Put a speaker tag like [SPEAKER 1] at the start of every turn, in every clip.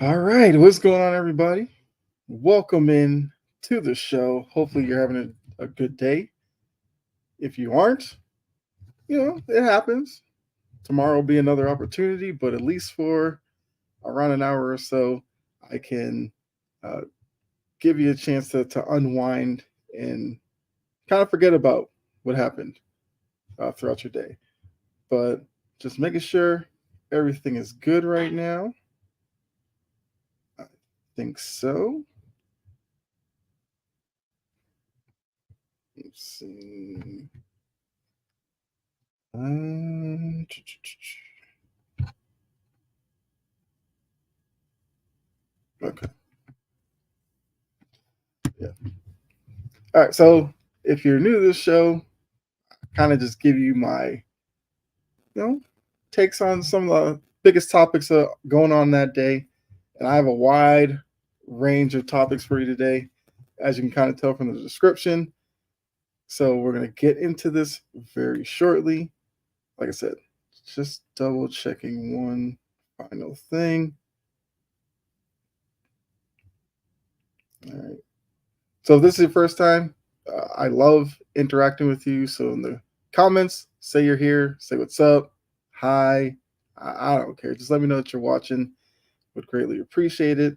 [SPEAKER 1] All right, what's going on, everybody? Welcome in to the show. Hopefully, you're having a good day. If you aren't, it happens. Tomorrow will be another opportunity, but at least for around an hour or so, I can uh, give you a chance to unwind and kind of forget about what happened throughout your day. But just making sure everything is good right now. I think so. Let's see. Um, okay. Yeah. All right. So if you're new to this show, kind of just give you my, you know, takes on some of the biggest topics going on that day. And I have a wide range of topics for you today, as you can kind of tell from the description. So we're going to get into this very shortly. Like I said, just double checking one final thing. All right. So if this is your first time, I love interacting with you. So in the comments, say you're here, say what's up, hi. I don't care. Just let me know that you're watching. Would greatly appreciate it.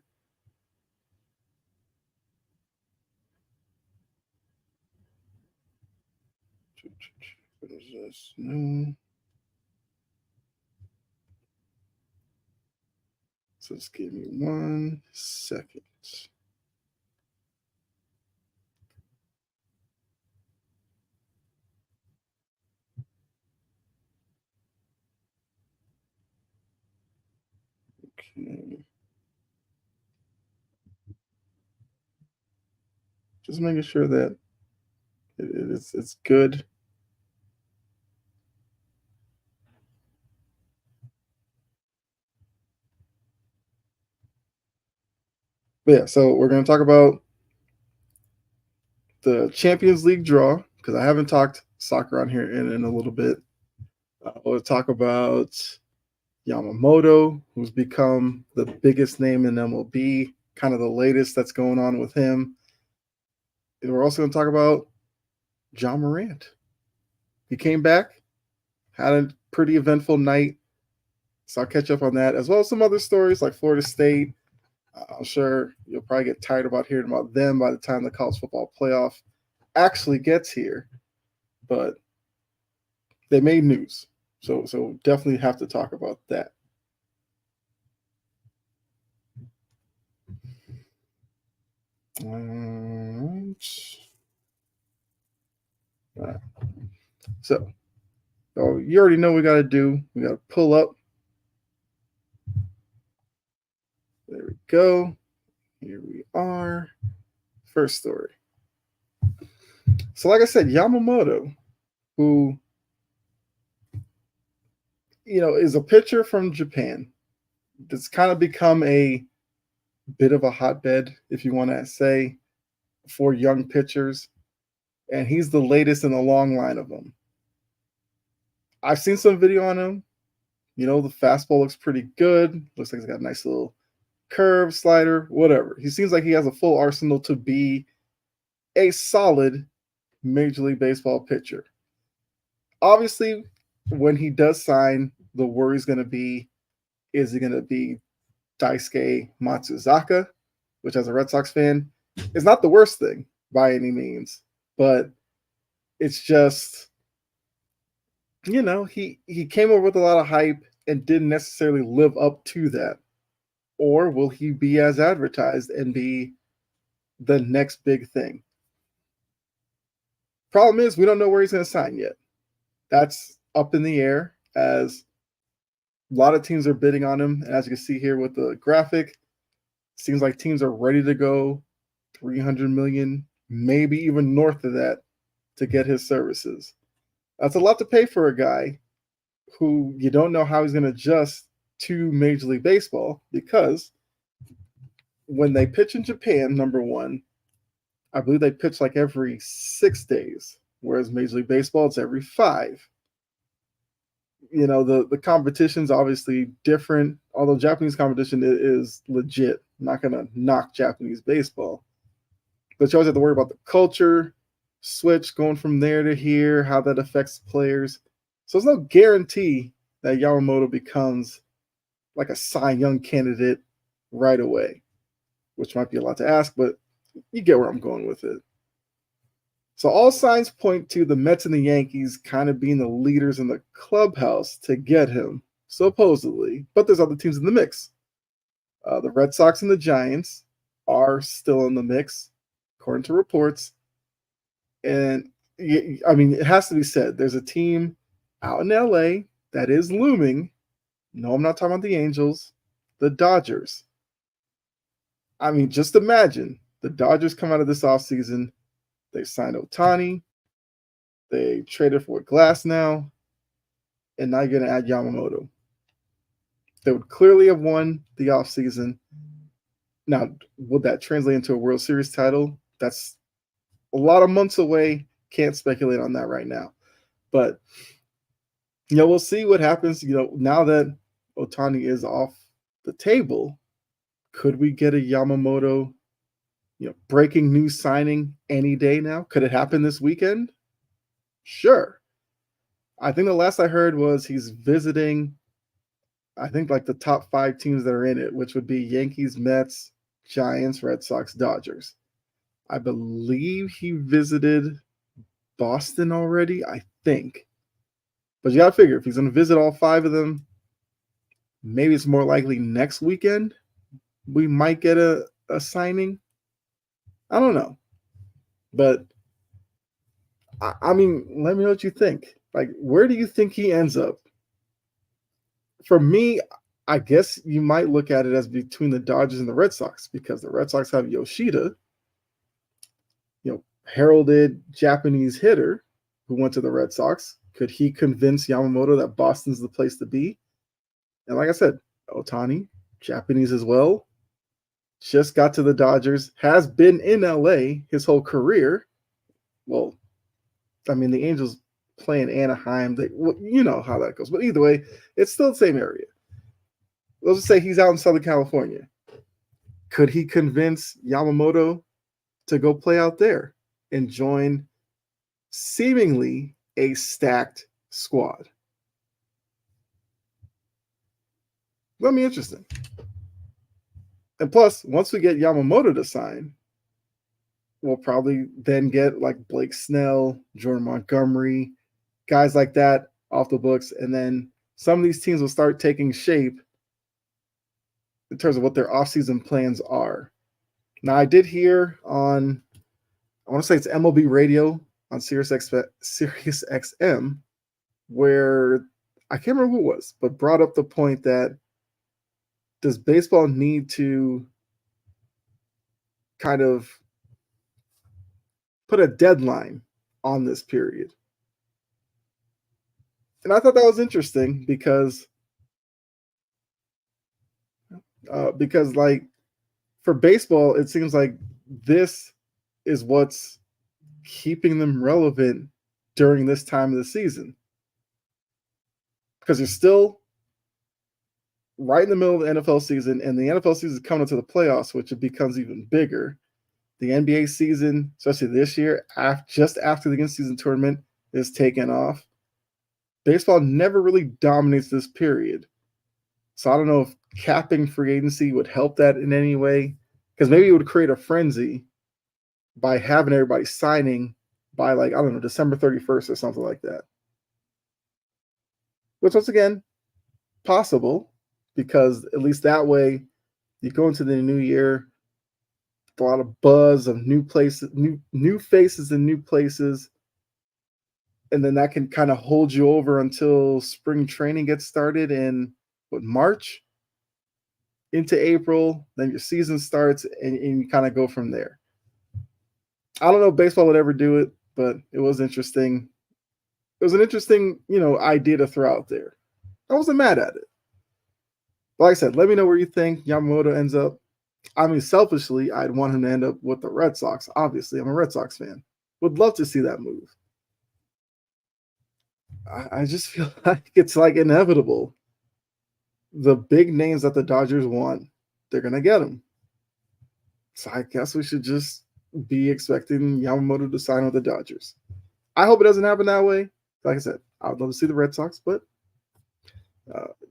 [SPEAKER 1] What is this? No. So just give me 1 second. Okay. Just making sure that it's good. But yeah, so we're gonna talk about the Champions League draw because I haven't talked soccer on here in a little bit. We'll talk about Yamamoto, who's become the biggest name in MLB, kind of the latest that's going on with him. And we're also going to talk about John Morant. He came back, had a pretty eventful night. So I'll catch up on that, as well as some other stories like Florida State. I'm sure you'll probably get tired about hearing about them by the time the college football playoff actually gets here. But they made news. So definitely have to talk about that. All right. So you already know what we got to do. We got to pull up. There we go. Here we are. First story. So, like I said, Yamamoto, who, is a pitcher from Japan, that's kind of become a bit of a hotbed, if you want to say, for young pitchers. And he's the latest in a long line of them. I've seen some video on him. The fastball looks pretty good. Looks like he's got a nice little curve, slider, whatever. He seems like he has a full arsenal to be a solid Major League Baseball pitcher. Obviously, when he does sign, the worry is going to be, is he going to be Daisuke Matsuzaka, which as a Red Sox fan is not the worst thing by any means, but it's just, he came over with a lot of hype and didn't necessarily live up to that. Or will he be as advertised and be the next big thing? Problem is, we don't know where he's going to sign yet. That's up in the air as a lot of teams are bidding on him. And as you can see here with the graphic, seems like teams are ready to go 300 million, maybe even north of that to get his services. That's a lot to pay for a guy who you don't know how he's going to adjust to Major League Baseball, because when they pitch in Japan, number one, I believe they pitch like every 6 days, whereas Major League Baseball, it's every 5. The competition's obviously different, although Japanese competition is legit. I'm not gonna knock Japanese baseball, but you always have to worry about the culture switch going from there to here, how that affects players. So there's no guarantee that Yamamoto becomes like a Cy Young candidate right away, which might be a lot to ask, but you get where I'm going with it. So all signs point to the Mets and the Yankees kind of being the leaders in the clubhouse to get him, supposedly. But there's other teams in the mix. The Red Sox and the Giants are still in the mix, according to reports. And I mean, it has to be said, there's a team out in LA that is looming. No, I'm not talking about the Angels, the Dodgers. I mean, just imagine the Dodgers come out of this offseason. They signed Ohtani. They traded for Glass now. And now you're going to add Yamamoto. They would clearly have won the offseason. Now, would that translate into a World Series title? That's a lot of months away. Can't speculate on that right now. But, we'll see what happens. Now that Ohtani is off the table, could we get a Yamamoto, breaking news signing any day now? Could it happen this weekend? Sure. I think the last I heard was he's visiting, I think, like the top 5 teams that are in it, which would be Yankees, Mets, Giants, Red Sox, Dodgers. I believe he visited Boston already, I think. But you got to figure, if he's going to visit all 5 of them, maybe it's more likely next weekend we might get a signing. I don't know. But, I mean, let me know what you think. Like, where do you think he ends up? For me, I guess you might look at it as between the Dodgers and the Red Sox, because the Red Sox have Yoshida, heralded Japanese hitter who went to the Red Sox. Could he convince Yamamoto that Boston's the place to be? And like I said, Ohtani, Japanese as well, just got to the Dodgers, has been in LA his whole career. Well, I mean, the Angels play in Anaheim. You know how that goes. But either way, it's still the same area. Let's just say he's out in Southern California. Could he convince Yamamoto to go play out there and join seemingly a stacked squad? That'll be interesting. And plus, once we get Yamamoto to sign, we'll probably then get like Blake Snell, Jordan Montgomery, guys like that off the books. And then some of these teams will start taking shape in terms of what their offseason plans are. Now, I did hear on, I want to say it's MLB Radio on Sirius XM, where I can't remember who it was, but brought up the point that does baseball need to kind of put a deadline on this period? And I thought that was interesting because like for baseball, it seems like this is what's keeping them relevant during this time of the season. Because you're still right in the middle of the NFL season, and the NFL season is coming into the playoffs, which it becomes even bigger. The NBA season, especially this year, just after the in-season tournament, is taken off. Baseball never really dominates this period. So I don't know if capping free agency would help that in any way, because maybe it would create a frenzy by having everybody signing by, like, I don't know, December 31st or something like that. Which, once again, possible, because at least that way you go into the new year with a lot of buzz of new places, new faces in new places, and then that can kind of hold you over until spring training gets started in March into April. Then your season starts, and you kind of go from there. I don't know if baseball would ever do it, but it was interesting. It was an interesting, idea to throw out there. I wasn't mad at it. Like I said, let me know where you think Yamamoto ends up. I mean, selfishly, I'd want him to end up with the Red Sox. Obviously, I'm a Red Sox fan. Would love to see that move. I just feel like it's like inevitable. The big names that the Dodgers want, they're gonna get them. So I guess we should just be expecting Yamamoto to sign with the Dodgers. I hope it doesn't happen that way. Like I said, I would love to see the Red Sox, but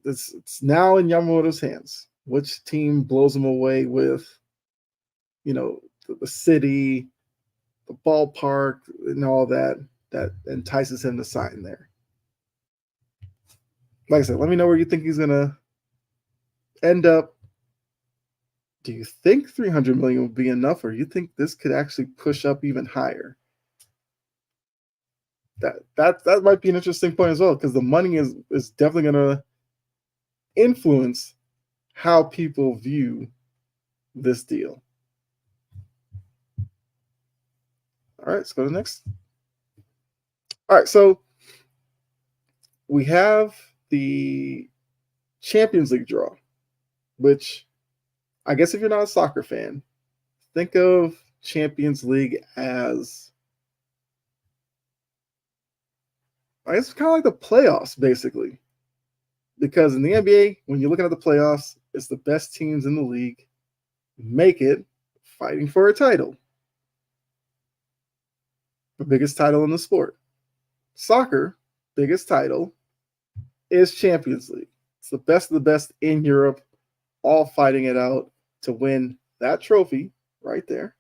[SPEAKER 1] it's now in Yamamoto's hands. Which team blows him away with, the city, the ballpark, and all that entices him to sign there. Like I said, let me know where you think he's gonna end up. Do you think 300 million will be enough, or you think this could actually push up even higher? That might be an interesting point as well, because the money is definitely going to influence how people view this deal. All right, let's go to the next. All right, so we have the Champions League draw, which I guess if you're not a soccer fan, think of Champions League as, I guess, kind of like the playoffs, basically. Because in the NBA, when you're looking at the playoffs, it's the best teams in the league make it fighting for a title. The biggest title in the sport. Soccer, biggest title, is Champions League. It's the best of the best in Europe, all fighting it out to win that trophy right there.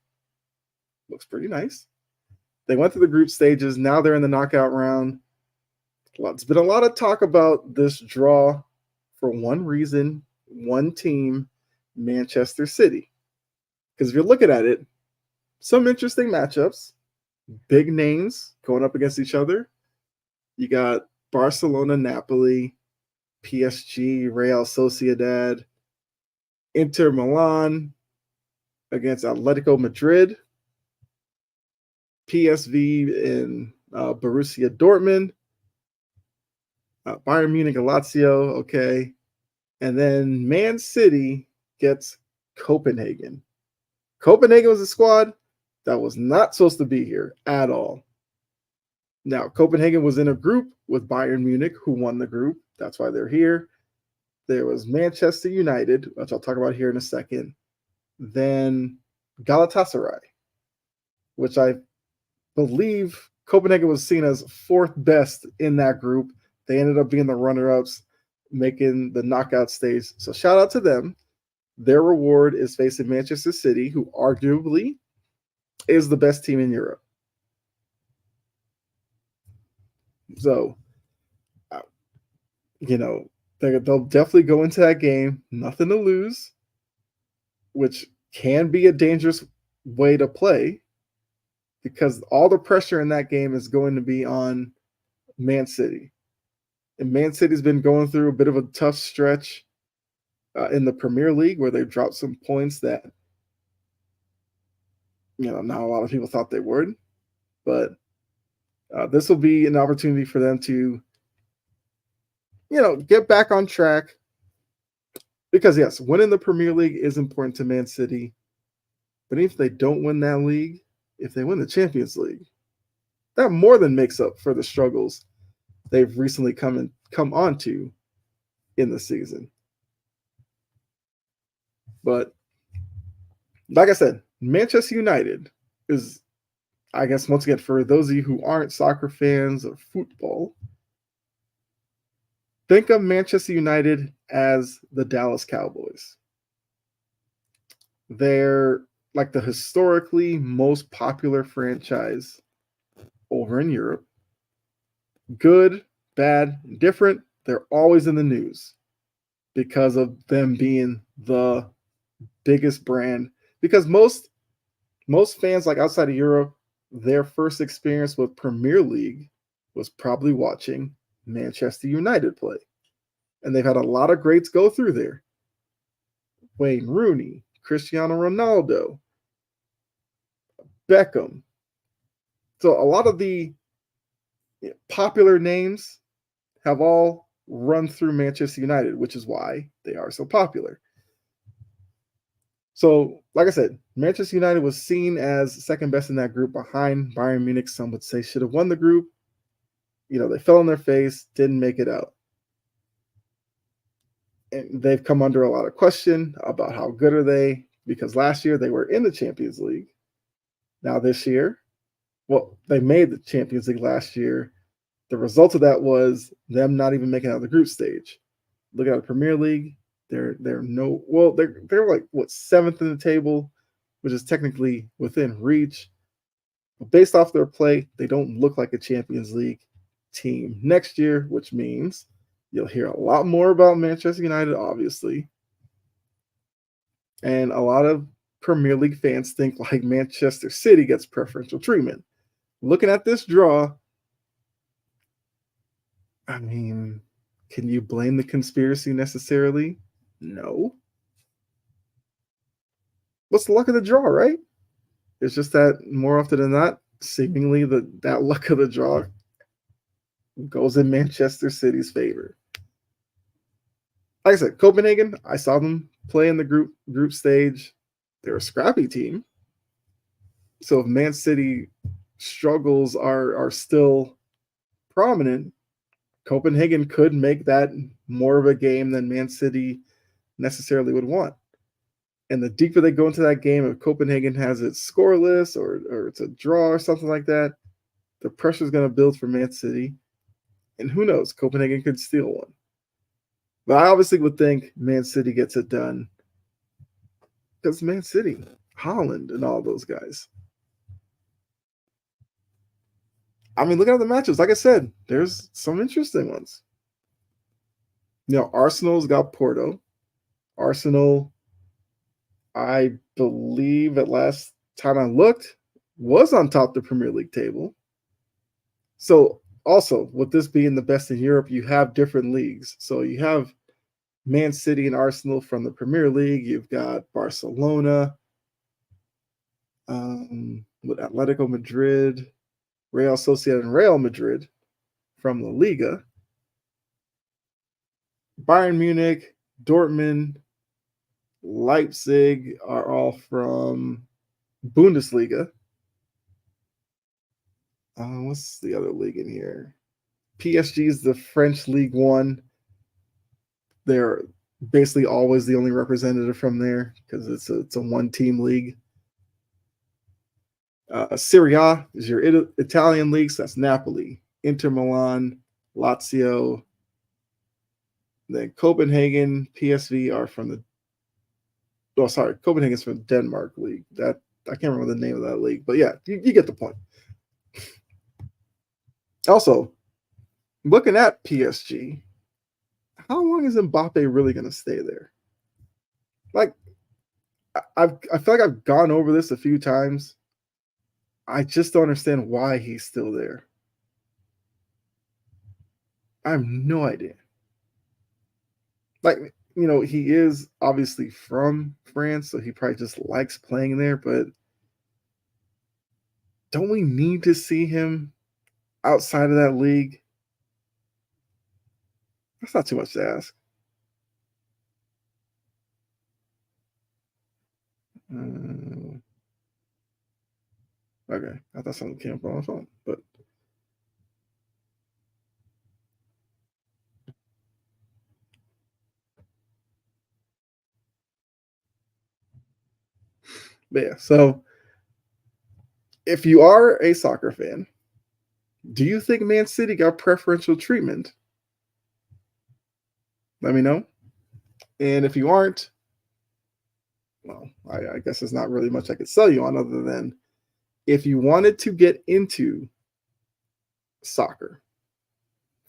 [SPEAKER 1] Looks pretty nice. They went through the group stages. Now they're in the knockout round. It's been a lot of talk about this draw for one reason, one team, Manchester City. Because if you're looking at it, some interesting matchups, big names going up against each other. You got Barcelona, Napoli, PSG, Real Sociedad, Inter Milan against Atletico Madrid, PSV and Borussia Dortmund, Bayern Munich and Lazio, okay. And then Man City gets Copenhagen. Copenhagen was a squad that was not supposed to be here at all. Now, Copenhagen was in a group with Bayern Munich, who won the group. That's why they're here. There was Manchester United, which I'll talk about here in a second. Then Galatasaray, which I believe Copenhagen was seen as fourth best in that group. They ended up being the runner-ups, making the knockout stage. So shout out to them. Their reward is facing Manchester City, who arguably is the best team in Europe. So, they'll definitely go into that game, nothing to lose, which can be a dangerous way to play because all the pressure in that game is going to be on Man City. And Man City's been going through a bit of a tough stretch in the Premier League where they've dropped some points that, not a lot of people thought they would. But this will be an opportunity for them to, get back on track. Because, yes, winning the Premier League is important to Man City. But if they don't win that league, if they win the Champions League, that more than makes up for the struggles they've recently come onto in the season. But like I said, Manchester United is, I guess, once again, for those of you who aren't soccer fans of football, think of Manchester United as the Dallas Cowboys. They're like the historically most popular franchise over in Europe. Good, bad, different. They're always in the news because of them being the biggest brand. Because most fans, like outside of Europe, their first experience with Premier League was probably watching Manchester United play. And they've had a lot of greats go through there. Wayne Rooney, Cristiano Ronaldo, Beckham. So a lot of the popular names have all run through Manchester United, which is why they are so popular. So, like I said, Manchester United was seen as second best in that group behind Bayern Munich. Some would say should have won the group. They fell on their face, didn't make it out. And they've come under a lot of question about how good are they, because last year they were in the Champions League. Now this year, well, they made the Champions League last year. The result of that was them not even making out the group stage. Look at the Premier League. They're like what, seventh in the table, which is technically within reach. But based off their play, they don't look like a Champions League team next year, which means you'll hear a lot more about Manchester United, obviously. And a lot of Premier League fans think like Manchester City gets preferential treatment. Looking at this draw, I mean, can you blame the conspiracy necessarily? No. What's the luck of the draw, right? It's just that more often than not, seemingly that luck of the draw goes in Manchester City's favor. Like I said, Copenhagen, I saw them play in the group stage. They're a scrappy team. So if Man City struggles are still prominent, Copenhagen could make that more of a game than Man City necessarily would want. And the deeper they go into that game, if Copenhagen has it scoreless or it's a draw or something like that, the pressure is going to build for Man City. And who knows, Copenhagen could steal one. But I obviously would think Man City gets it done because Man City, Holland, and all those guys. I mean, look at the matches. Like I said, there's some interesting ones. Arsenal's got Porto. Arsenal, I believe at last time I looked, was on top of the Premier League table. So also, with this being the best in Europe, you have different leagues. So you have Man City and Arsenal from the Premier League. You've got Barcelona, with Atletico Madrid, Real Sociedad, and Real Madrid from La Liga. Bayern Munich, Dortmund, Leipzig are all from Bundesliga. What's the other league in here? PSG is the French League One. They're basically always the only representative from there because it's a one-team league. Serie A is your Italian league, so that's Napoli, Inter Milan, Lazio. Then Copenhagen, PSV are from Copenhagen's from the Denmark league. That I can't remember the name of that league, but yeah, you get the point. Also, looking at PSG, how long is Mbappe really going to stay there? Like, I feel like I've gone over this a few times. I just don't understand why he's still there. I have no idea. Like, he is obviously from France, so he probably just likes playing there, but don't we need to see him outside of that league? That's not too much to ask. Okay, I thought something came up on my phone, but yeah. So, if you are a soccer fan, do you think Man City got preferential treatment? Let me know. And if you aren't, well, I guess there's not really much I could sell you on other than if you wanted to get into soccer,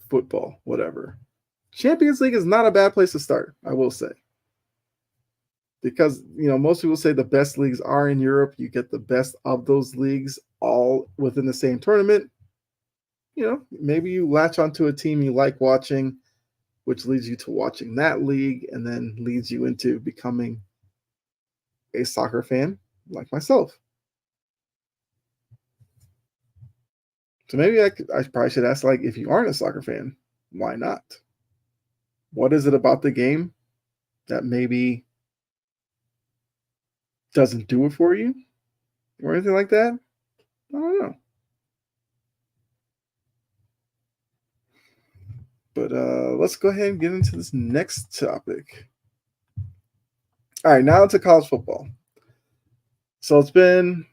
[SPEAKER 1] football, whatever, Champions League is not a bad place to start, I will say. Because, most people say the best leagues are in Europe. You get the best of those leagues all within the same tournament. Maybe you latch onto a team you like watching, which leads you to watching that league and then leads you into becoming a soccer fan like myself. So maybe I probably should ask, like, if you aren't a soccer fan, why not? What is it about the game that maybe doesn't do it for you or anything like that? I don't know. But let's go ahead and get into this next topic. All right, now into college football. So it's been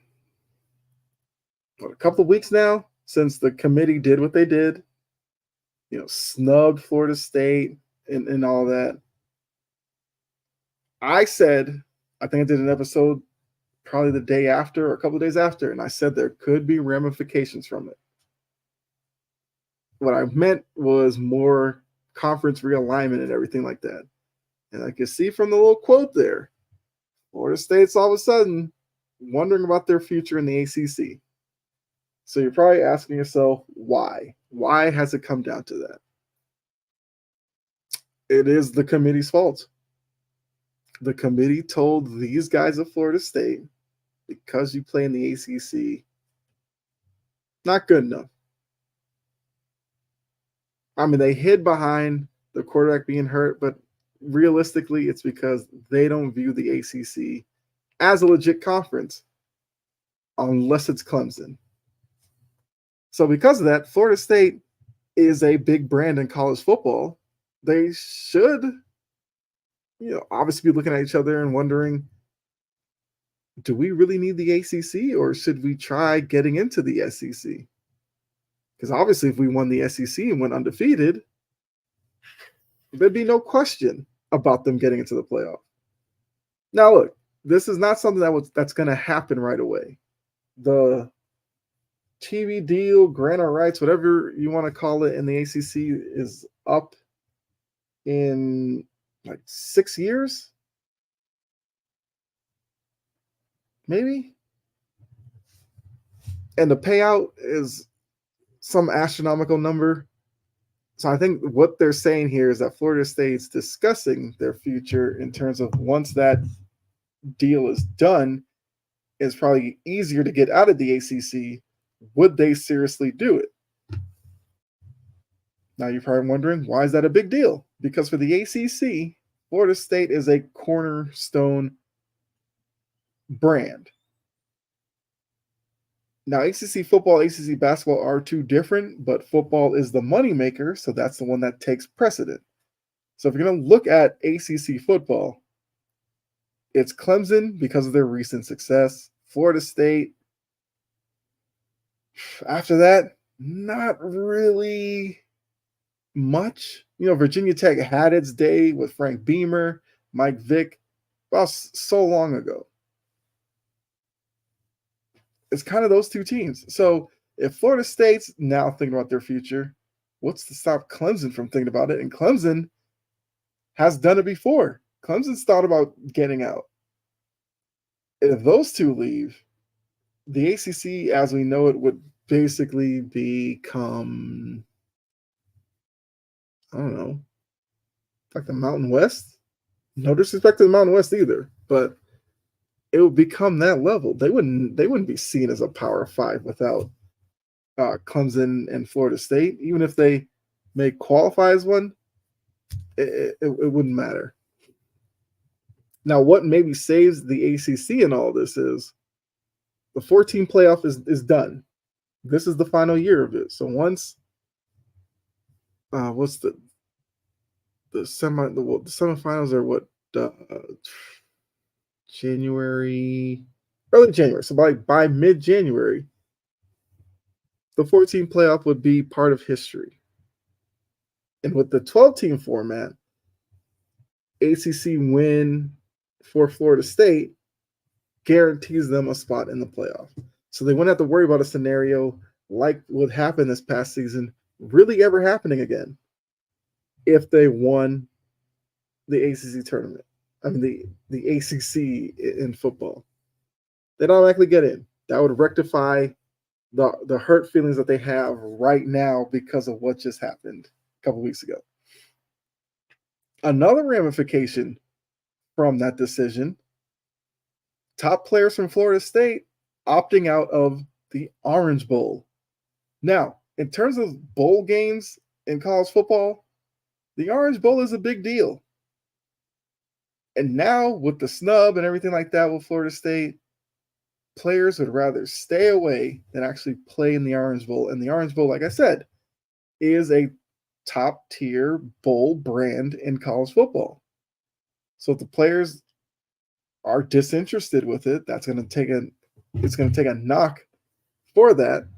[SPEAKER 1] a couple of weeks now since the committee did what they did, snubbed Florida State and all that. I said, I think I did an episode probably the day after or a couple of days after, and I said there could be ramifications from it. What I meant was more conference realignment and everything like that. And I could see from the little quote there, Florida State's all of a sudden wondering about their future in the ACC. So you're probably asking yourself, why? Why has it come down to that? It is the committee's fault. The committee told these guys at Florida State, because you play in the ACC, not good enough. I mean, they hid behind the quarterback being hurt, but realistically, it's because they don't view the ACC as a legit conference unless it's Clemson. So because of that, Florida State is a big brand in college football. They should, obviously be looking at each other and wondering, do we really need the ACC or should we try getting into the SEC? Because obviously if we won the SEC and went undefeated, there'd be no question about them getting into the playoff. Now, look, this is not something that's going to happen right away. The TV deal, grant of rights, whatever you want to call it in the ACC is up in like 6 years, maybe. And the payout is some astronomical number. So I think what they're saying here is that Florida State's discussing their future in terms of once that deal is done, it's probably easier to get out of the ACC. Would they seriously do it? Now you're probably wondering, why is that a big deal? Because for the ACC, Florida State is a cornerstone brand. Now, ACC football, ACC basketball are two different, but football is the moneymaker, so that's the one that takes precedent. So if you're going to look at ACC football, it's Clemson because of their recent success, Florida State. After that, not really much. Virginia Tech had its day with Frank Beamer, Mike Vick, well, so long ago. It's kind of those two teams. So if Florida State's now thinking about their future, what's to stop Clemson from thinking about it? And Clemson has done it before. Clemson's thought about getting out. If those two leave, the ACC, as we know it, would basically become, I don't know, like the Mountain West. No disrespect to the Mountain West either, but it would become that level. They wouldn't be seen as a Power Five without Clemson and Florida State. Even if they may qualify as one, it wouldn't matter. Now, what maybe saves the ACC in all this is the 14 playoff is done. This is the final year of it. So once, what's the semifinals are what? Early January. So by mid-January, the 14 playoff would be part of history. And with the 12-team format, ACC win for Florida State guarantees them a spot in the playoff. So they wouldn't have to worry about a scenario like what happened this past season really ever happening again if they won the ACC tournament. I mean, the ACC in football. They'd automatically get in. That would rectify the hurt feelings that they have right now because of what just happened a couple weeks ago. Another ramification from that decision, top players from Florida State opting out of the Orange Bowl. Now, in terms of bowl games in college football, the Orange Bowl is a big deal. And now with the snub and everything like that with Florida State, players would rather stay away than actually play in the Orange Bowl. And the Orange Bowl, like I said, is a top tier bowl brand in college football. So if the players are disinterested with it, it's going to take a knock for that.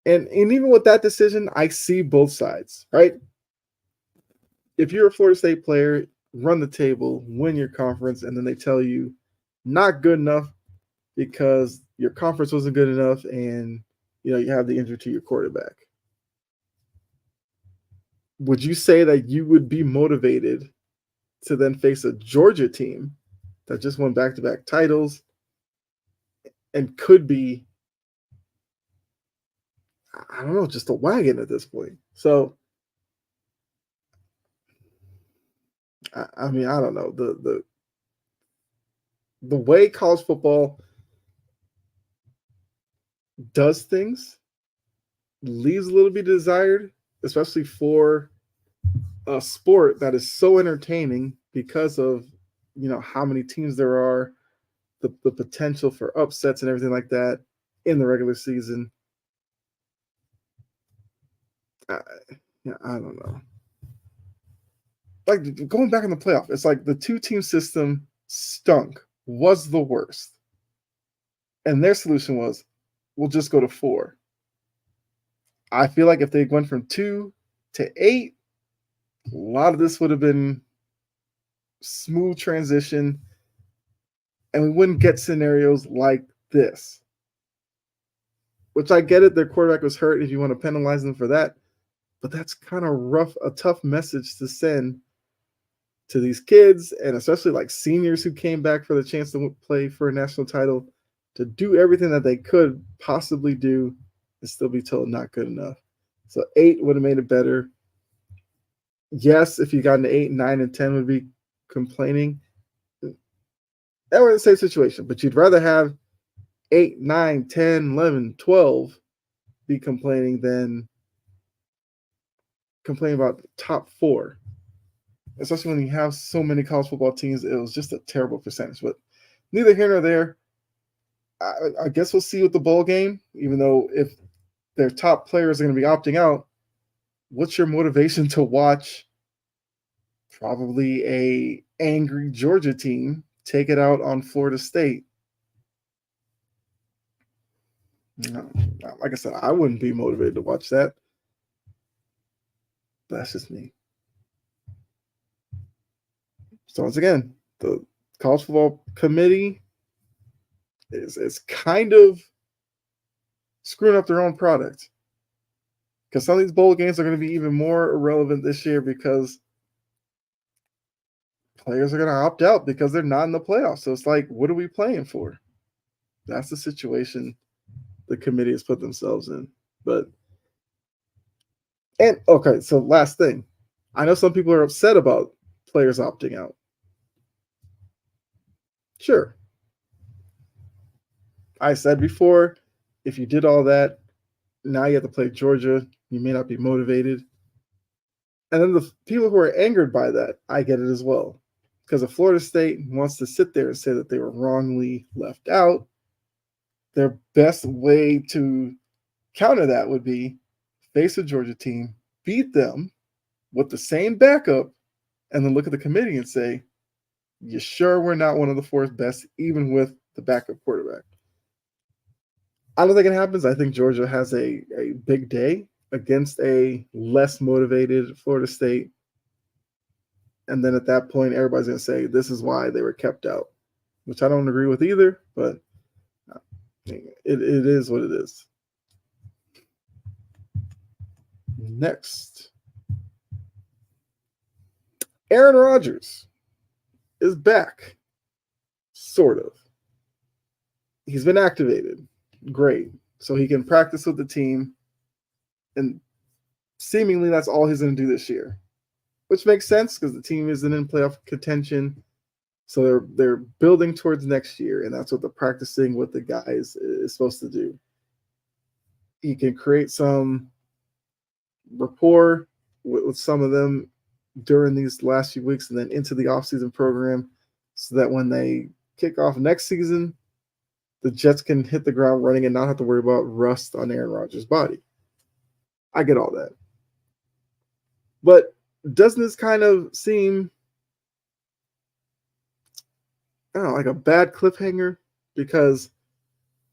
[SPEAKER 1] And even with that decision, I see both sides, right? If you're a Florida State player, run the table, win your conference, and then they tell you not good enough because your conference wasn't good enough and you have the injury to your quarterback. Would you say that you would be motivated to then face a Georgia team that just won back-to-back titles and could be, I don't know, just a wagon at this point? So, I mean, I don't know. The way college football does things leaves a little bit desired, especially for a sport that is so entertaining because of how many teams there are, the potential for upsets and everything like that in the regular season. I, yeah, I don't know. Like going back in the playoff, it's like the 2-team system stunk, was the worst. And their solution was, we'll just go to 4. I feel like if they went from 2 to 8, a lot of this would have been smooth transition, and we wouldn't get scenarios like this. Which I get it, their quarterback was hurt if you want to penalize them for that, but that's kind of a tough message to send to these kids, and especially like seniors who came back for the chance to play for a national title, to do everything that they could possibly do and still be told not good enough. So 8 would have made it better. Yes, if you got an 8, 9, and 10 would be complaining. That were the same situation, but you'd rather have 8, 9, 10, 11, 12 be complaining than complain about the top 4. Especially when you have so many college football teams, it was just a terrible percentage. But neither here nor there. I guess we'll see with the bowl game, even though if their top players are going to be opting out, what's your motivation to watch probably a angry Georgia team take it out on Florida State? No, like I said, I wouldn't be motivated to watch that. That's just me. So once again, the college football committee is kind of screwing up their own product, because some of these bowl games are going to be even more irrelevant this year because players are going to opt out because they're not in the playoffs. So it's like, what are we playing for? That's the situation the committee has put themselves in. And okay, so last thing. I know some people are upset about players opting out. Sure. I said before, if you did all that, now you have to play Georgia. You may not be motivated. And then the people who are angered by that, I get it as well. Because if Florida State wants to sit there and say that they were wrongly left out, their best way to counter that would be face a Georgia team, beat them with the same backup, and then look at the committee and say, you sure we're not one of the 4 best, even with the backup quarterback? I don't think it happens. I think Georgia has a big day against a less motivated Florida State. And then at that point, everybody's going to say, this is why they were kept out, which I don't agree with either, but it is what it is. Next, Aaron Rodgers is back, sort of. He's been activated. Great. So he can practice with the team, and seemingly that's all he's going to do this year, which makes sense because the team isn't in playoff contention. So they're building towards next year, and that's what the practicing with the guys is supposed to do. He can create some rapport with some of them during these last few weeks and then into the offseason program, so that when they kick off next season, the Jets can hit the ground running and not have to worry about rust on Aaron Rodgers' body. I get all that. But doesn't this kind of seem, I don't know, like a bad cliffhanger? Because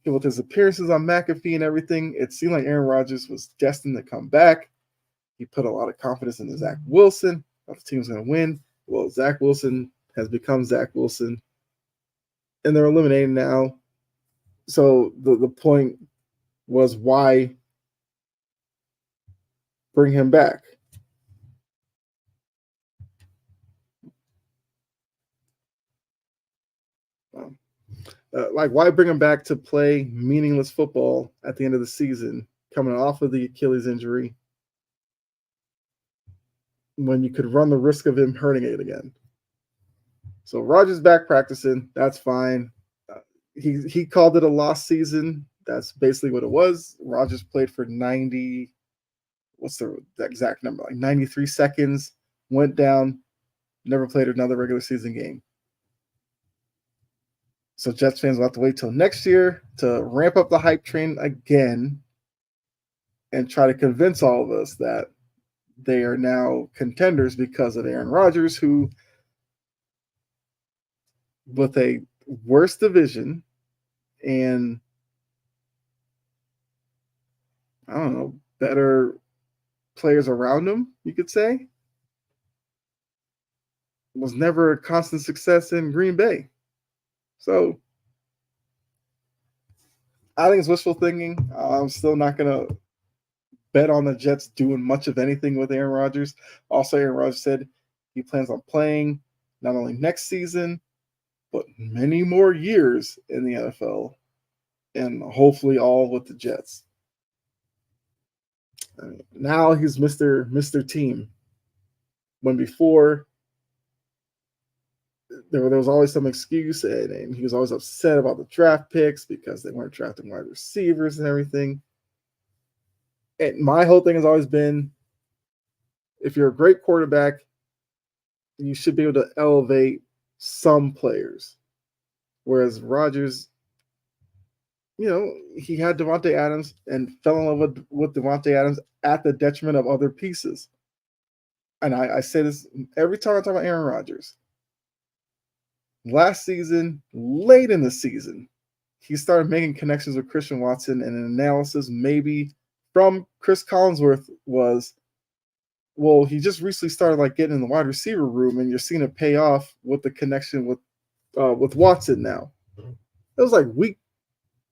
[SPEAKER 1] with his appearances on McAfee and everything, it seemed like Aaron Rodgers was destined to come back. He put a lot of confidence in Zach Wilson. The team was going to win. Well, Zach Wilson has become Zach Wilson, and they're eliminated now. So the point was, why bring him back? Like, why bring him back to play meaningless football at the end of the season, coming off of the Achilles injury, when you could run the risk of him hurting it again? So Rodgers back practicing. That's fine. He called it a lost season. That's basically what it was. Rodgers played for 90. What's the exact number? Like 93 seconds. Went down. Never played another regular season game. So Jets fans will have to wait till next year to ramp up the hype train again and try to convince all of us that they are now contenders because of Aaron Rodgers, who, with a worse division and, I don't know, better players around him, you could say, was never a constant success in Green Bay. So I think it's wishful thinking. I'm still not going to bet on the Jets doing much of anything with Aaron Rodgers. Also, Aaron Rodgers said he plans on playing not only next season, but many more years in the NFL, and hopefully all with the Jets. Now he's Mr. Team. When before there was always some excuse, and he was always upset about the draft picks because they weren't drafting wide receivers and everything. And my whole thing has always been, if you're a great quarterback, you should be able to elevate some players. Whereas Rodgers, he had Devontae Adams and fell in love with Devontae Adams at the detriment of other pieces. And I say this every time I talk about Aaron Rodgers. Last season, late in the season, he started making connections with Christian Watson, and an analysis maybe from Chris Collinsworth was, well, he just recently started getting in the wide receiver room, and you're seeing it pay off with the connection with Watson now. It was like week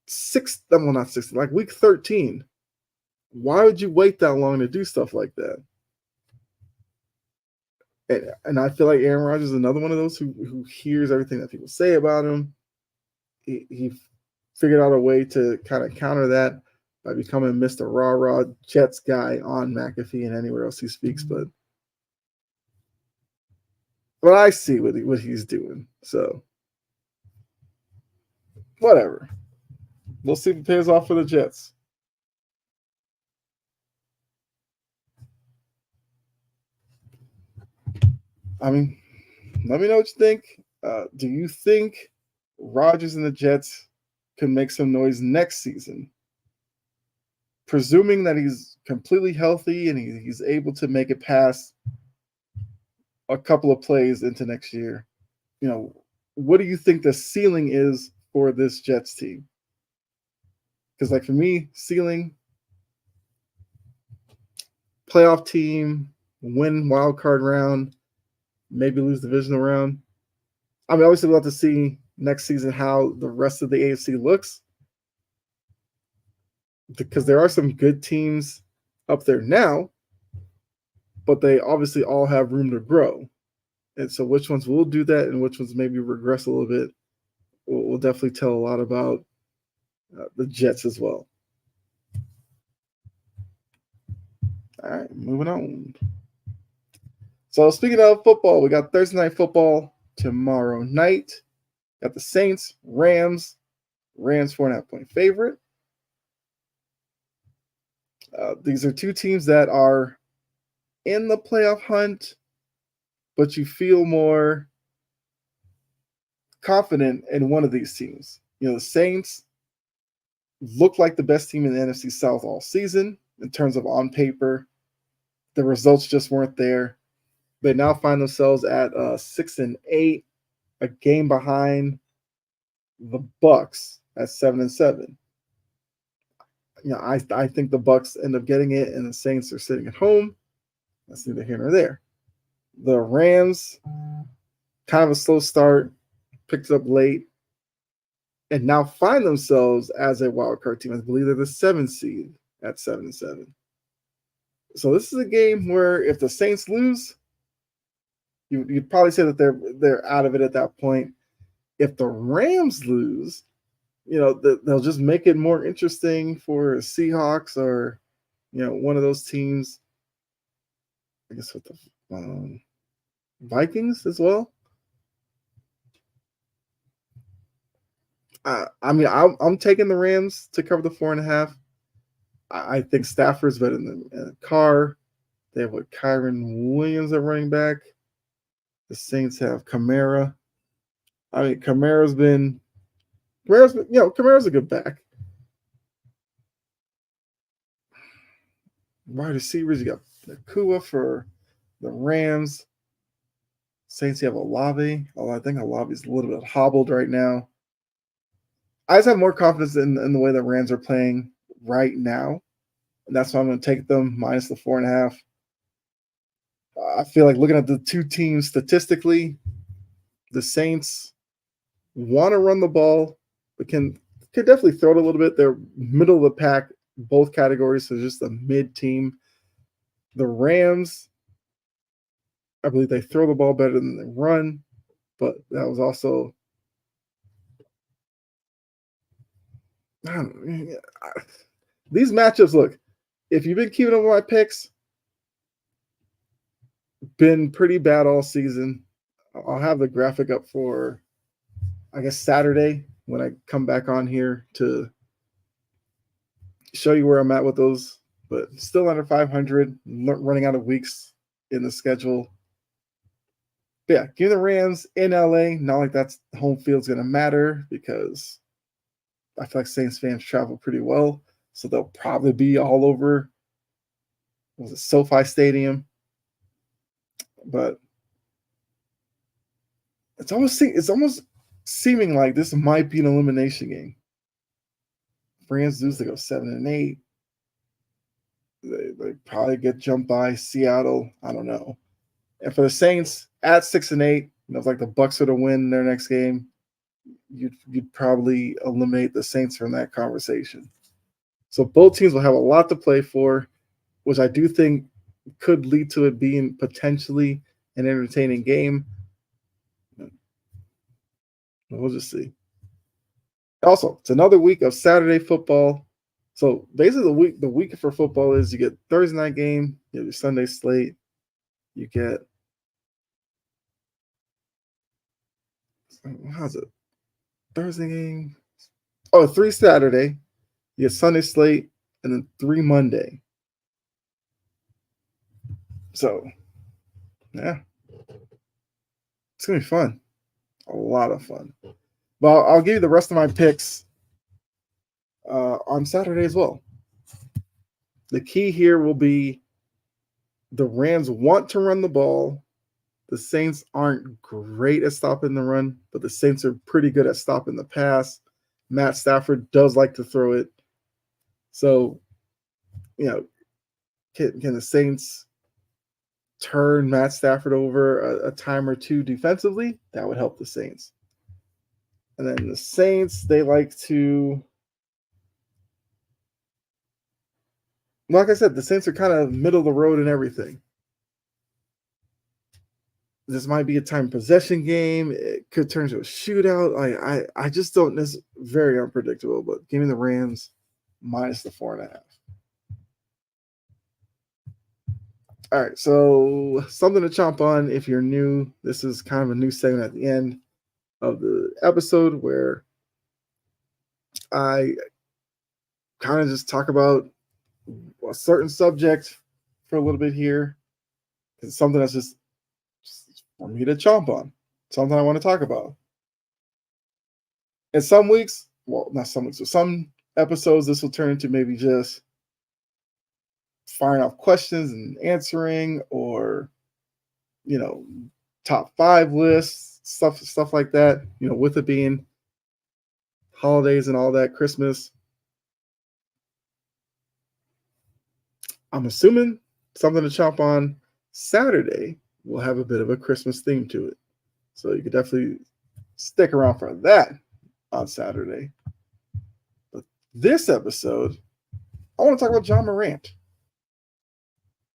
[SPEAKER 1] 6, well, not 6, like week 13. Why would you wait that long to do stuff like that? And I feel like Aaron Rodgers is another one of those who hears everything that people say about him. He figured out a way to kind of counter that by becoming Mr. Rah-Rah Jets guy on McAfee and anywhere else he speaks. But I see what he's doing. So whatever. We'll see if it pays off for the Jets. I mean, let me know what you think. Do you think Rodgers and the Jets can make some noise next season? Presuming that he's completely healthy and he's able to make it past a couple of plays into next year. What do you think the ceiling is for this Jets team? Because, for me, ceiling, playoff team, win wild card round, maybe lose divisional round. I mean, obviously, we'll have to see next season how the rest of the AFC looks, because there are some good teams up there now, but they obviously all have room to grow. And so which ones will do that and which ones maybe regress a little bit will definitely tell a lot about the Jets as well. All right, moving on. So speaking of football, we got Thursday night football tomorrow night. Got the Saints, Rams 4.5-point favorite. These are two teams that are in the playoff hunt, but you feel more confident in one of these teams. The Saints look like the best team in the NFC South all season in terms of on paper. the results just weren't there. They now find themselves at 6-8, a game behind the Bucks at 7-7. I think the Bucks end up getting it, and the Saints are sitting at home. That's neither here nor there. The Rams, kind of a slow start, picked it up late, and now find themselves as a wild card team. I believe they're the 7th seed at 7-7. So this is a game where if the Saints lose, you'd probably say that they're out of it at that point. If the Rams lose, they'll just make it more interesting for Seahawks or one of those teams. I guess with the Vikings as well. I'm taking the Rams to cover the 4.5. I think Stafford's better than Carr. They have Kyron Williams at running back. The Saints have Kamara. Kamara's a good back. Wide receivers, you got Nakua for the Rams. Saints, you have Olave. Although I think Olave's a little bit hobbled right now. I just have more confidence in the way the Rams are playing right now. And that's why I'm going to take them minus the 4.5. I feel like looking at the two teams statistically, the Saints want to run the ball, but can definitely throw it a little bit. They're middle of the pack, both categories, so just a mid team. The Rams, I believe they throw the ball better than they run, but that was also these matchups. Look, if you've been keeping up with my picks, been pretty bad all season. I'll have the graphic up for, I guess, Saturday when I come back on here to show you where I'm at with those, but still under 500, running out of weeks in the schedule. But yeah, give the Rams in LA. Not like that's home field's going to matter because I feel like Saints fans travel pretty well, so they'll probably be all over. Was it SoFi Stadium? But it's almost seeming like this might be an elimination game. Rams lose, they go 7-8. They probably get jumped by Seattle. I don't know. And for the Saints at 6-8, it's like the Bucks are to win their next game. You'd probably eliminate the Saints from that conversation. So both teams will have a lot to play for, which I do think could lead to it being potentially an entertaining game. We'll just see. Also, it's another week of Saturday football. So basically the week for football is you get Thursday night game, you have your Sunday slate, you get how's it? Thursday game. Oh, 3 Saturday, you get Sunday slate, and then 3 Monday. So yeah. It's gonna be fun. A lot of fun. Well, I'll give you the rest of my picks on Saturday as well. The key here will be the Rams want to run the ball. The Saints aren't great at stopping the run, but the Saints are pretty good at stopping the pass. Matt Stafford does like to throw it. So, can the Saints turn Matt Stafford over a time or two defensively? That would help the Saints. And then the Saints, they like to, like I said, the Saints are kind of middle of the road in everything. This might be a time possession game. It could turn into a shootout. I just don't. It's very unpredictable. But give me the Rams minus the 4.5. All right, so something to chomp on if you're new. This is kind of a new segment at the end of the episode where I kind of just talk about a certain subject for a little bit here. It's something that's just for me to chomp on, something I want to talk about. And some weeks, well, not some weeks, but some episodes, this will turn into maybe just firing off questions and answering, or you know, top five lists, stuff like that. With it being holidays and all that, Christmas. I'm assuming something to chomp on Saturday will have a bit of a Christmas theme to it. So you could definitely stick around for that on Saturday. But this episode, I want to talk about John Morant.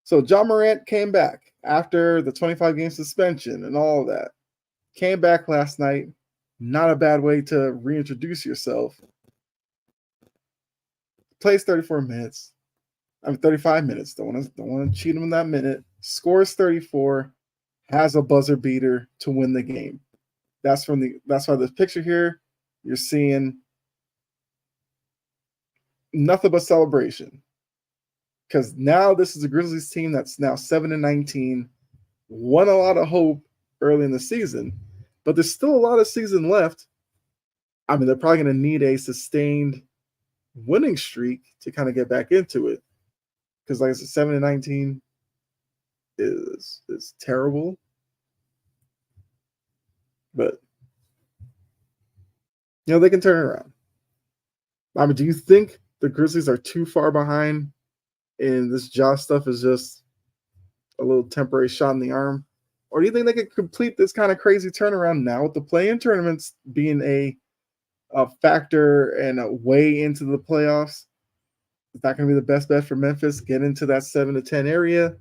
[SPEAKER 1] So John Morant came back after the 25-game suspension and all of that. Came back last night. Not a bad way to reintroduce yourself. Plays 34 minutes. 35 minutes. Don't want to cheat him in that minute. Scores 34. Has a buzzer beater to win the game. That's why the picture here you're seeing nothing but celebration. Because now this is a Grizzlies team that's now 7-19, won a lot of hope early in the season, but there's still a lot of season left. I mean, they're probably going to need a sustained winning streak to kind of get back into it. Because like I said, 7-19 is terrible. But they can turn it around. I mean, do you think the Grizzlies are too far behind and this Josh stuff is just a little temporary shot in the arm? Or do you think they could complete this kind of crazy turnaround now with the play-in tournaments being a factor and a way into the playoffs? Is that going to be the best bet for Memphis? Get into that 7-10 area,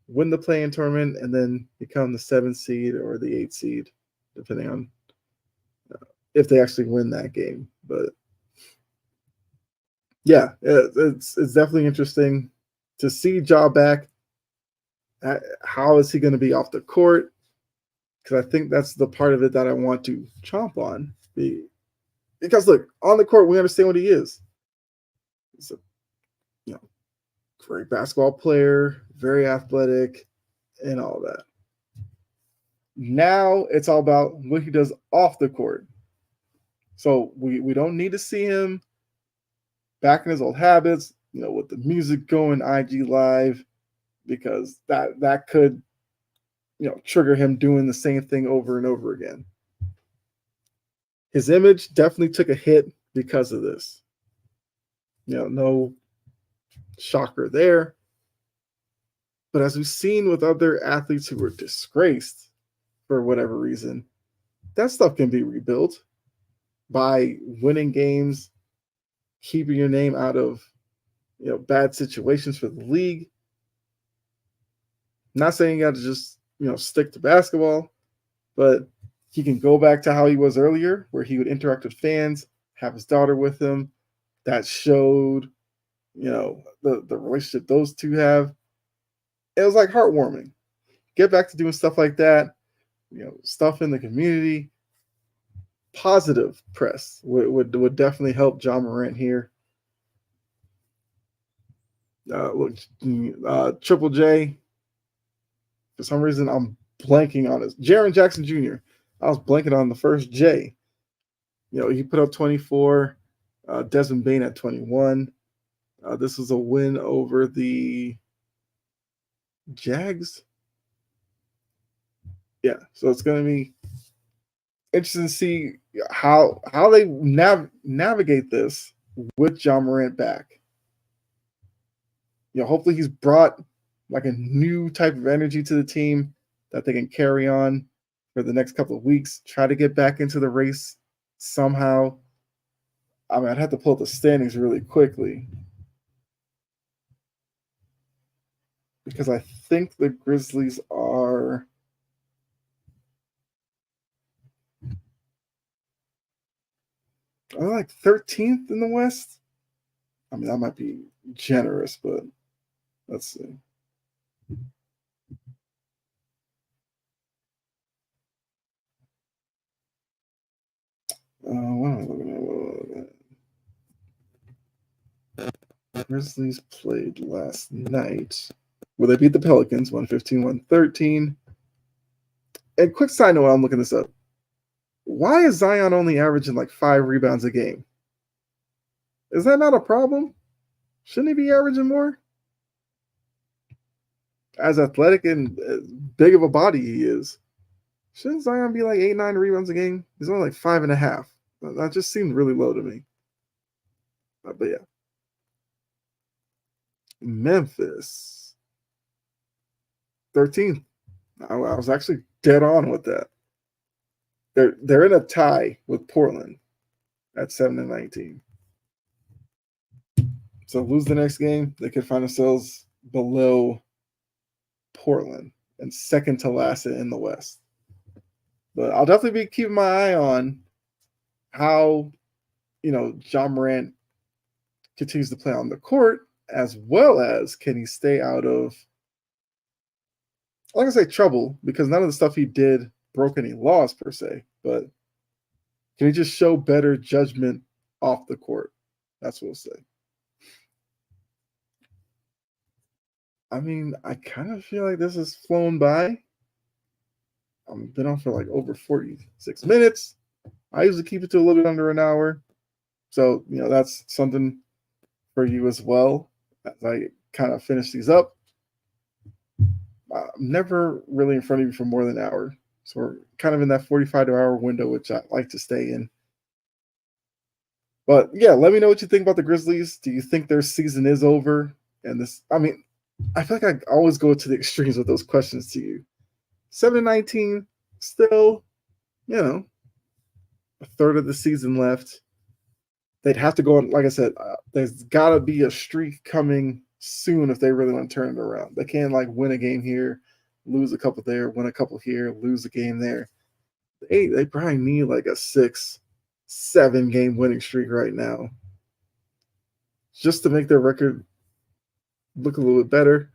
[SPEAKER 1] win the play-in tournament, and then become the 7th seed or the 8th seed, depending on if they actually win that game. But yeah, it's definitely interesting to see Ja back. How is he going to be off the court? Because I think that's the part of it that I want to chomp on. Because look, on the court, we understand what he is. He's a great basketball player, very athletic, and all that. Now it's all about what he does off the court. So we don't need to see him back in his old habits, with the music going IG Live, because that could, trigger him doing the same thing over and over again. His image definitely took a hit because of this. No shocker there. But as we've seen with other athletes who were disgraced for whatever reason, that stuff can be rebuilt by winning games, keeping your name out of bad situations for the league. Not saying you got to just stick to basketball, but he can go back to how he was earlier, where he would interact with fans, have his daughter with him. That showed the relationship those two have. It was like heartwarming. Get back to doing stuff like that, stuff in the community. Positive press would definitely help John Morant here. Triple J, for some reason I'm blanking on his. Jaren Jackson Jr. I was blanking on the first J. He put up 24. Desmond Bain at 21. This was a win over the Jags. Yeah, so it's going to be interesting to see how they navigate this with John Morant back. Hopefully he's brought like a new type of energy to the team that they can carry on for the next couple of weeks. Try to get back into the race somehow. I mean, I'd have to pull up the standings really quickly, because I think the Grizzlies are like 13th in the West. I mean, that might be generous, but let's see. What am I looking at? The Grizzlies played last night. Well, they beat the Pelicans 115-113. And quick side note while I'm looking this up. Why is Zion only averaging like 5 rebounds a game? Is that not a problem? Shouldn't he be averaging more? as athletic and big of a body he is, shouldn't Zion be like 8, 9 rebounds a game? He's only like 5.5. That just seemed really low to me. But yeah, Memphis 13th. I was actually dead on with that. They're in a tie with Portland at 7-19. So lose the next game, they could find themselves below Portland and second to last in the West. But I'll definitely be keeping my eye on how Ja Morant continues to play on the court, as well as can he stay out of, I'm not gonna say trouble, because none of the stuff he did broke any laws per se, but can he just show better judgment off the court? That's what we'll say. I mean, I kind of feel like this has flown by. I've been on for like over 46 minutes. I usually keep it to a little bit under an hour. So, that's something for you as well as I kind of finish these up. I'm never really in front of you for more than an hour. So we're kind of in that 45 hour window, which I like to stay in. But yeah, let me know what you think about the Grizzlies. Do you think their season is over? And this, I mean, I feel like I always go to the extremes with those questions to you. 7-19, still, a third of the season left. They'd have to go on, like I said, there's got to be a streak coming soon if they really want to turn it around. They can't like win a game here, lose a couple there, win a couple here, lose a game there. They probably need like a 6-7 game winning streak right now just to make their record look a little bit better.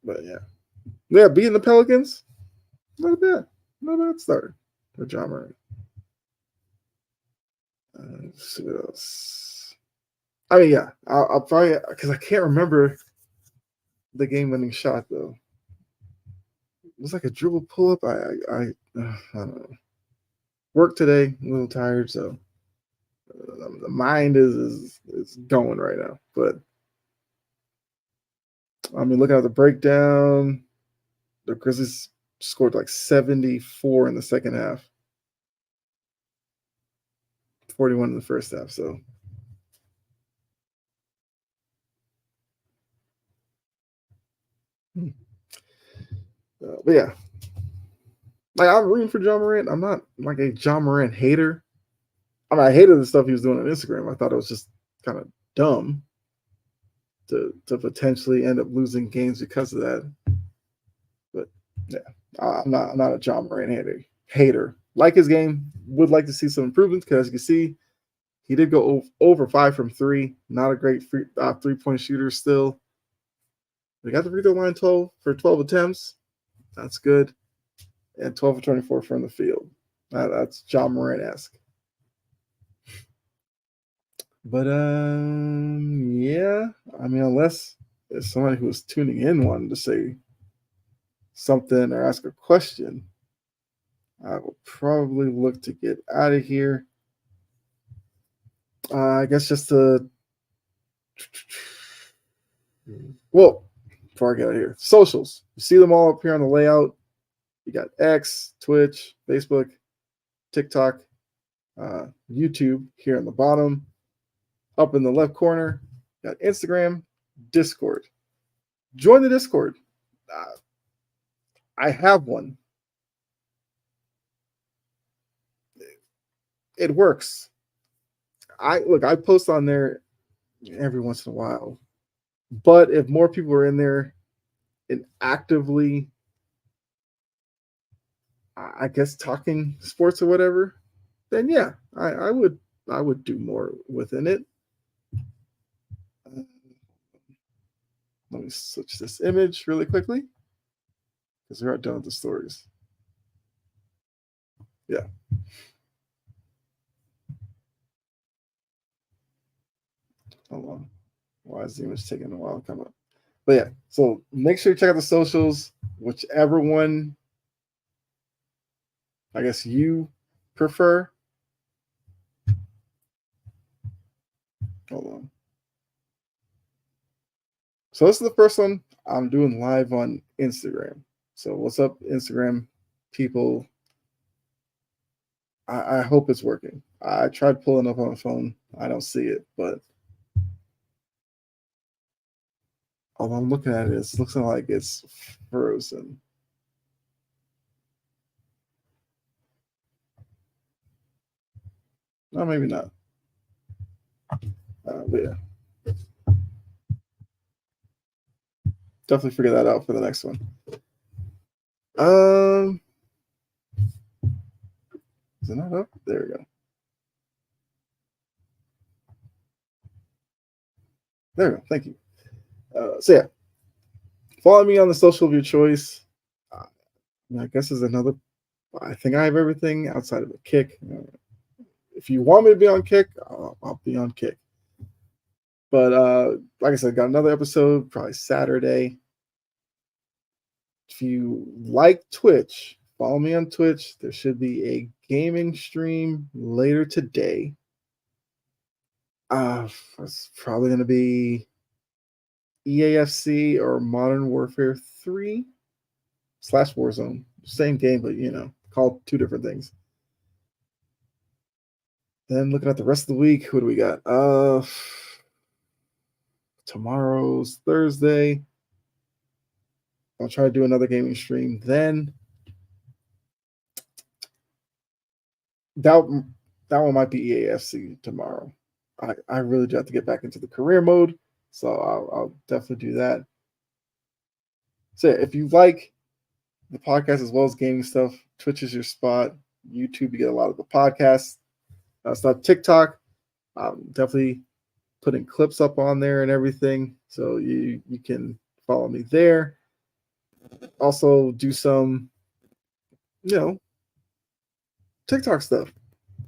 [SPEAKER 1] But yeah, beating the Pelicans, not bad start for Ja Morant. Let's see what else. I mean, yeah, I'll probably, because I can't remember the game-winning shot though. It was like a dribble pull-up. I don't know. Work today, a little tired, so the mind is going right now. But I mean, looking at the breakdown, the Grizzlies scored like 74 in the second half, 41 in the first half. So but yeah, like I'm rooting for Ja Morant. I'm not like a Ja Morant hater. I mean, I hated the stuff he was doing on Instagram. I thought it was just kind of dumb to potentially end up losing games because of that. But yeah, I'm not a Ja Morant hater. Like his game, would like to see some improvements because as you can see, he did go over 5 from 3. Not a great 3-point shooter still. We got the free throw line 12 for 12 attempts. That's good. And 12 for 24 from the field. That's Ja Morant-esque. But yeah, I mean, unless if somebody who was tuning in wanted to say something or ask a question, I will probably look to get out of here. I guess just to, well, before I get out of here, socials. You see them all up here on the layout. You got X, Twitch, Facebook, TikTok, YouTube here on the bottom. Up in the left corner, got Instagram, Discord. Join the Discord. I have one. It works. I post on there every once in a while. But if more people are in there and actively, I guess, talking sports or whatever, then yeah, I would do more within it. Let me switch this image really quickly because we're not done with the stories. Yeah. Hold on. Why is the image taking a while to come up? But yeah, so make sure you check out the socials, whichever one I guess you prefer. Hold on. So this is the first one I'm doing live on Instagram. So what's up, Instagram people? I hope it's working. I tried pulling up on my phone. I don't see it, but although I'm looking at it, it's looking like it's frozen. No, maybe not. But yeah, definitely figure that out for the next one. Um, is it not up? There we go. There we go. Thank you. So yeah, follow me on the social of your choice. Uh, I guess is another. I think I have everything outside of a kick. If you want me to be on kick, I'll be on kick. But like I said, got another episode probably Saturday. If you like Twitch, follow me on Twitch. There should be a gaming stream later today. It's probably going to be EAFC or Modern Warfare 3 / Warzone. Same game, but called two different things. Then looking at the rest of the week, who do we got? Tomorrow's Thursday. I'll try to do another gaming stream. Then that one might be EAFC tomorrow. I really do have to get back into the career mode, so I'll definitely do that. So yeah, if you like the podcast as well as gaming stuff, Twitch is your spot. YouTube, you get a lot of the podcasts stuff. TikTok, definitely putting clips up on there and everything, so you can follow me there. Also, do some TikTok stuff.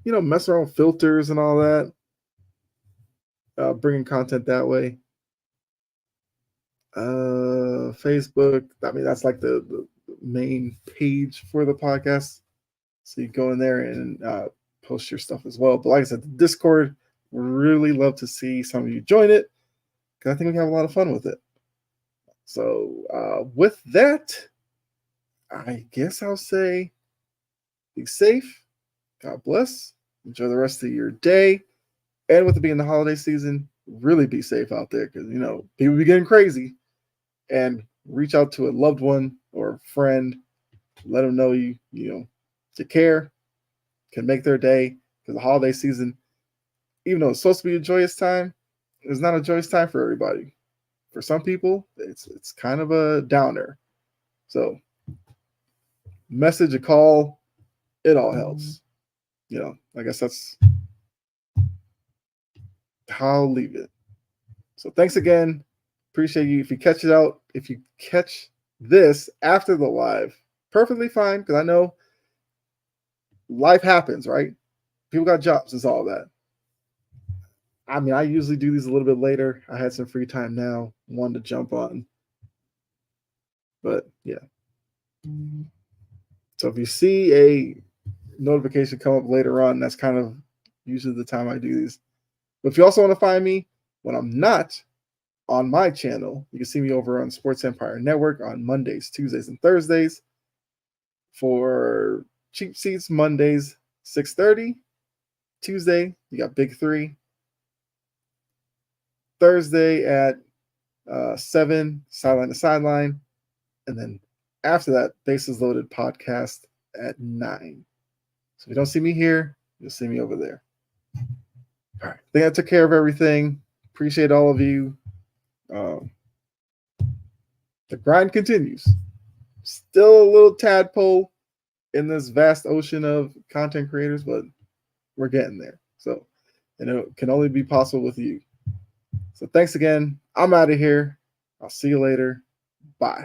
[SPEAKER 1] Mess around with filters and all that. Bringing content that way. Facebook. I mean, that's like the main page for the podcast. So you go in there and post your stuff as well. But like I said, the Discord, really love to see some of you join it because I think we have a lot of fun with it. So with that, I guess I'll say be safe. God bless. Enjoy the rest of your day. And with it being the holiday season, really be safe out there because, people be getting crazy. And reach out to a loved one or friend. Let them know you care, can make their day. Because the holiday season, even though it's supposed to be a joyous time, it's not a joyous time for everybody. For some people, it's kind of a downer. So, message, a call, it all helps. I guess that's how I'll leave it. So, thanks again. Appreciate you. If you catch this after the live, perfectly fine, because I know life happens, right? People got jobs, it's all that. I mean, I usually do these a little bit later. I had some free time now, one to jump on. But yeah. So if you see a notification come up later on, that's kind of usually the time I do these. But if you also want to find me when I'm not on my channel, you can see me over on Sports Empire Network on Mondays, Tuesdays, and Thursdays. For Cheap Seats, Mondays, 6:30. Tuesday, you got Big 3. Thursday at 7, Sideline to Sideline. And then after that, Bases Loaded podcast at 9. So if you don't see me here, you'll see me over there. All right. I think I took care of everything. Appreciate all of you. The grind continues. Still a little tadpole in this vast ocean of content creators, but we're getting there. So, and it can only be possible with you. So thanks again. I'm out of here. I'll see you later. Bye.